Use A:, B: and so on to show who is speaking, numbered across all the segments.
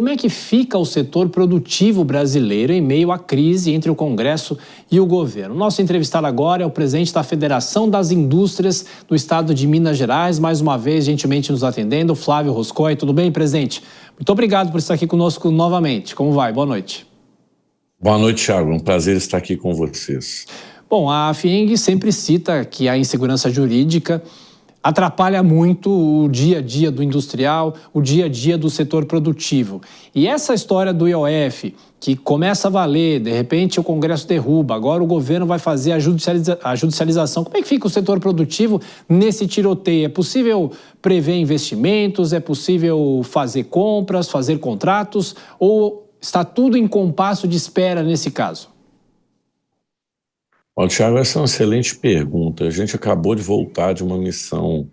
A: Como é que fica o setor produtivo brasileiro em meio à crise entre o Congresso e o governo? Nosso entrevistado agora é o presidente da Federação das Indústrias do Estado de Minas Gerais, mais uma vez gentilmente nos atendendo, Flávio Roscoe. Tudo bem, presidente? Muito obrigado por estar aqui conosco novamente. Como vai? Boa noite.
B: Boa noite, Thiago. Um prazer estar aqui com vocês.
A: Bom, a FIENG sempre cita que a insegurança jurídica atrapalha muito o dia a dia do industrial, o dia a dia do setor produtivo. E essa história do IOF, que começa a valer, de repente o Congresso derruba, agora o governo vai fazer a judicialização. Como é que fica o setor produtivo nesse tiroteio? É possível prever investimentos? É possível fazer compras, fazer contratos? Ou está tudo em compasso de espera nesse caso?
B: Thiago, essa é uma excelente pergunta. A gente acabou de voltar de uma missão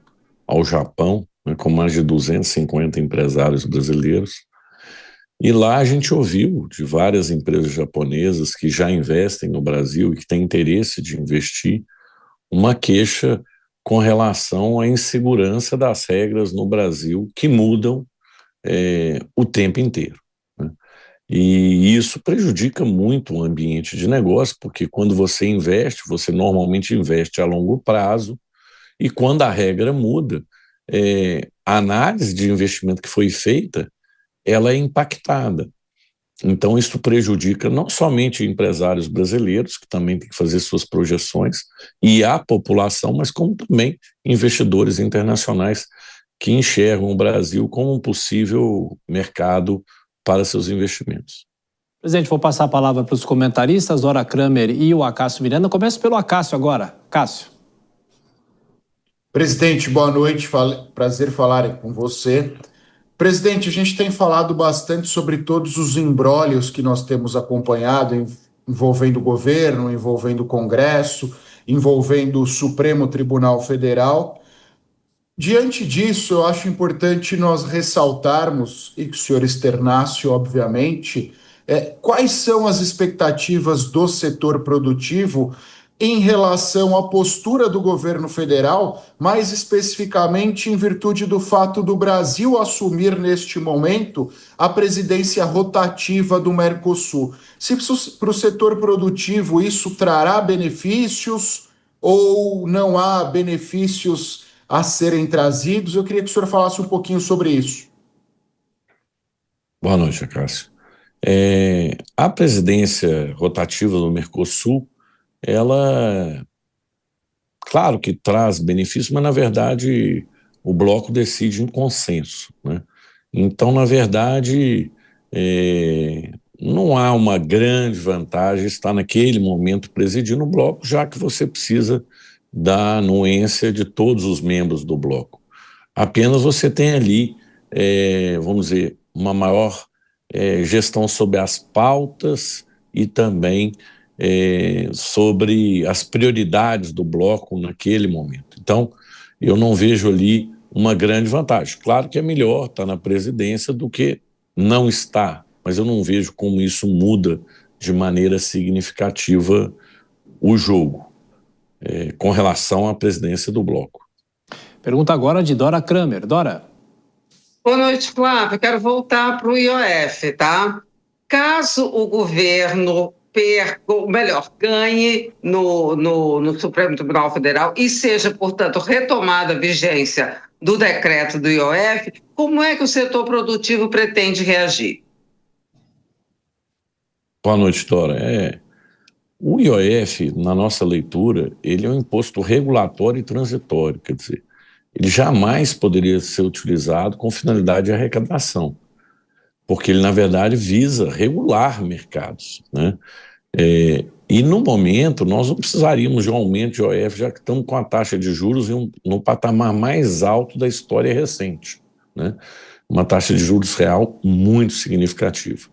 B: ao Japão, né, com mais de 250 empresários brasileiros, e lá a gente ouviu de várias empresas japonesas que já investem no Brasil e que têm interesse de investir, uma queixa com relação à insegurança das regras no Brasil que mudam o tempo inteiro. E isso prejudica muito o ambiente de negócio, porque quando você investe, você normalmente investe a longo prazo, e quando a regra muda, a análise de investimento que foi feita, ela é impactada. Então isso prejudica não somente empresários brasileiros, que também têm que fazer suas projeções, e a população, mas como também investidores internacionais que enxergam o Brasil como um possível mercado para seus investimentos.
A: Presidente, vou passar a palavra para os comentaristas, Dora Kramer e o Acácio Miranda. Começo pelo Acácio agora. Cássio.
C: Presidente, boa noite. Prazer falar com você. Presidente, a gente tem falado bastante sobre todos os imbróglios que nós temos acompanhado, envolvendo o governo, envolvendo o Congresso, envolvendo o Supremo Tribunal Federal. Diante disso, eu acho importante nós ressaltarmos, e que o senhor externasse, obviamente, quais são as expectativas do setor produtivo em relação à postura do governo federal, mais especificamente em virtude do fato do Brasil assumir neste momento a presidência rotativa do Mercosul. Se para o setor produtivo isso trará benefícios ou não há benefícios a serem trazidos, eu queria que o senhor falasse um pouquinho sobre isso.
B: Boa noite, Cássio. A presidência rotativa do Mercosul, ela, claro que traz benefícios, mas na verdade o bloco decide em consenso, né? Então, na verdade, não há uma grande vantagem estar naquele momento presidindo o bloco, já que você precisa da anuência de todos os membros do bloco. Apenas você tem ali, vamos dizer, uma maior gestão sobre as pautas e também sobre as prioridades do bloco naquele momento. Então, eu não vejo ali uma grande vantagem. Claro que é melhor estar na presidência do que não estar, mas eu não vejo como isso muda de maneira significativa o jogo com relação à presidência do bloco.
A: Pergunta agora de Dora Kramer. Dora.
D: Boa noite, Flávio. Quero voltar para o IOF, tá? Caso o governo perca, ou melhor, ganhe no Supremo Tribunal Federal e seja, portanto, retomada a vigência do decreto do IOF, como é que o setor produtivo pretende reagir?
B: Boa noite, Dora. O IOF, na nossa leitura, ele é um imposto regulatório e transitório, quer dizer, ele jamais poderia ser utilizado com finalidade de arrecadação, porque ele, na verdade, visa regular mercados, né? E, no momento, nós não precisaríamos de um aumento de IOF, já que estamos com a taxa de juros no patamar mais alto da história recente, né? Uma taxa de juros real muito significativa.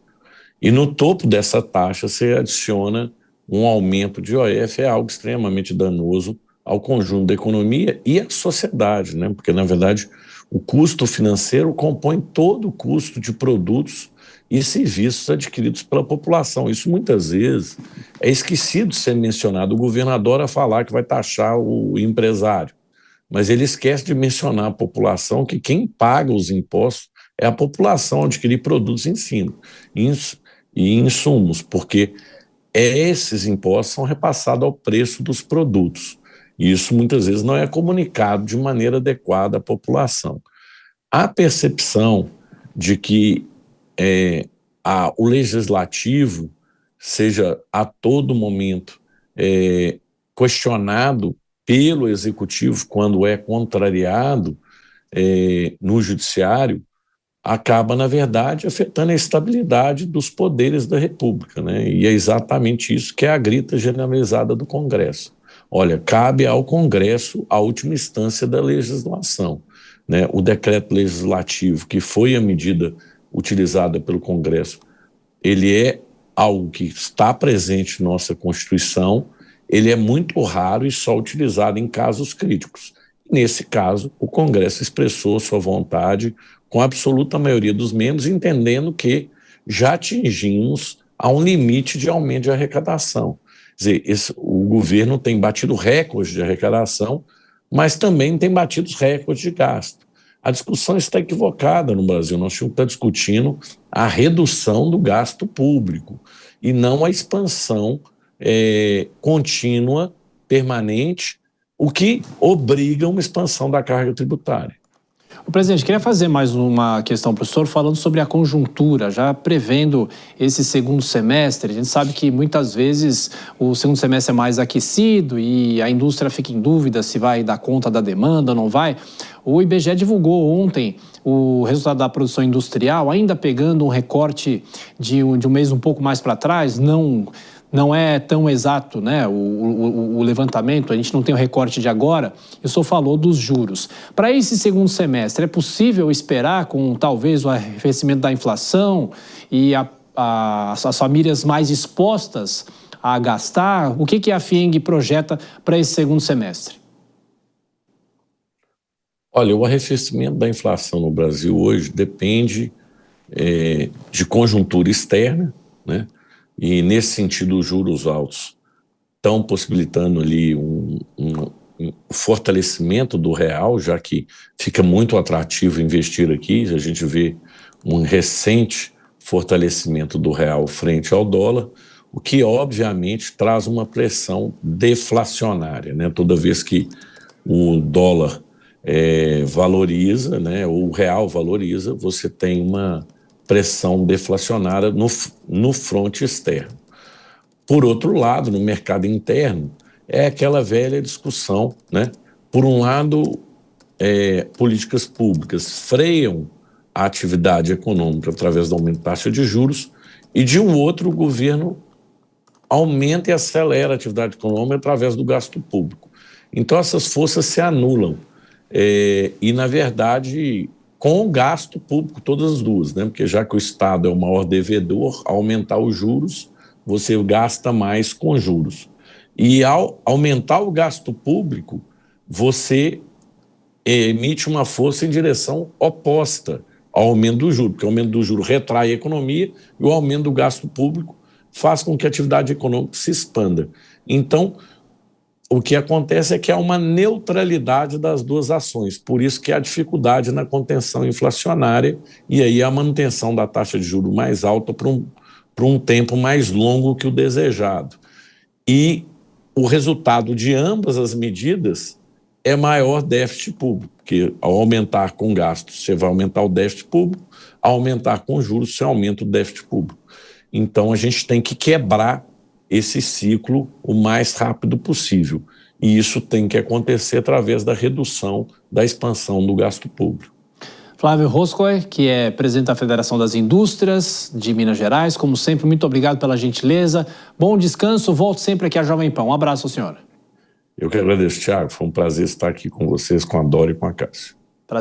B: E no topo dessa taxa, você adiciona um aumento de IOF, é algo extremamente danoso ao conjunto da economia e à sociedade, né? Porque, na verdade, o custo financeiro compõe todo o custo de produtos e serviços adquiridos pela população. Isso, muitas vezes, é esquecido de ser mencionado. O governo adora falar que vai taxar o empresário, mas ele esquece de mencionar a população, que quem paga os impostos é a população adquirir produtos e insumos, porque esses impostos são repassados ao preço dos produtos. E isso muitas vezes não é comunicado de maneira adequada à população. A percepção de que o legislativo seja a todo momento questionado pelo executivo quando é contrariado no judiciário, acaba, na verdade, afetando a estabilidade dos poderes da República, né? E é exatamente isso que é a grita generalizada do Congresso. Olha, cabe ao Congresso a última instância da legislação, né? O decreto legislativo, que foi a medida utilizada pelo Congresso, ele é algo que está presente em nossa Constituição, ele é muito raro e só utilizado em casos críticos. Nesse caso, o Congresso expressou sua vontade com a absoluta maioria dos membros, entendendo que já atingimos a um limite de aumento de arrecadação. Quer dizer, o governo tem batido recordes de arrecadação, mas também tem batido recordes de gasto. A discussão está equivocada no Brasil. Nós tínhamos que estar discutindo a redução do gasto público e não a expansão contínua, permanente, o que obriga uma expansão da carga tributária.
A: O presidente, queria fazer mais uma questão para o senhor, falando sobre a conjuntura, já prevendo esse segundo semestre. A gente sabe que muitas vezes o segundo semestre é mais aquecido e a indústria fica em dúvida se vai dar conta da demanda ou não vai. O IBGE divulgou ontem o resultado da produção industrial, ainda pegando um recorte de um mês um pouco mais para trás, não é tão exato, né, o levantamento, a gente não tem o recorte de agora, o senhor falou dos juros. Para esse segundo semestre, é possível esperar com talvez o arrefecimento da inflação e as famílias mais expostas a gastar? O que a FIENG projeta para esse segundo semestre?
B: Olha, o arrefecimento da inflação no Brasil hoje depende de conjuntura externa, né? E, nesse sentido, os juros altos estão possibilitando ali um fortalecimento do real, já que fica muito atrativo investir aqui. A gente vê um recente fortalecimento do real frente ao dólar, o que, obviamente, traz uma pressão deflacionária, né? Toda vez que o dólar valoriza, né, ou o real valoriza, você tem uma pressão deflacionária no fronte externo. Por outro lado, no mercado interno, é aquela velha discussão, né? Por um lado, políticas públicas freiam a atividade econômica através do aumento da taxa de juros, e de um outro, o governo aumenta e acelera a atividade econômica através do gasto público. Então, essas forças se anulam. E, na verdade, com o gasto público, todas as duas, né? Porque já que o Estado é o maior devedor, ao aumentar os juros, você gasta mais com juros. E ao aumentar o gasto público, você emite uma força em direção oposta ao aumento do juro, porque o aumento do juro retrai a economia e o aumento do gasto público faz com que a atividade econômica se expanda. Então, o que acontece é que há uma neutralidade das duas ações, por isso que há dificuldade na contenção inflacionária e aí a manutenção da taxa de juros mais alta por um tempo mais longo que o desejado. E o resultado de ambas as medidas é maior déficit público, porque ao aumentar com gastos você vai aumentar o déficit público, ao aumentar com juros você aumenta o déficit público. Então a gente tem que quebrar esse ciclo o mais rápido possível. E isso tem que acontecer através da redução da expansão do gasto público.
A: Flávio Roscoe, que é presidente da Federação das Indústrias de Minas Gerais, como sempre, muito obrigado pela gentileza. Bom descanso, volto sempre aqui à Jovem Pan. Um abraço, senhora.
B: Eu que agradeço, Thiago. Foi um prazer estar aqui com vocês, com a Dora e com a Cássia.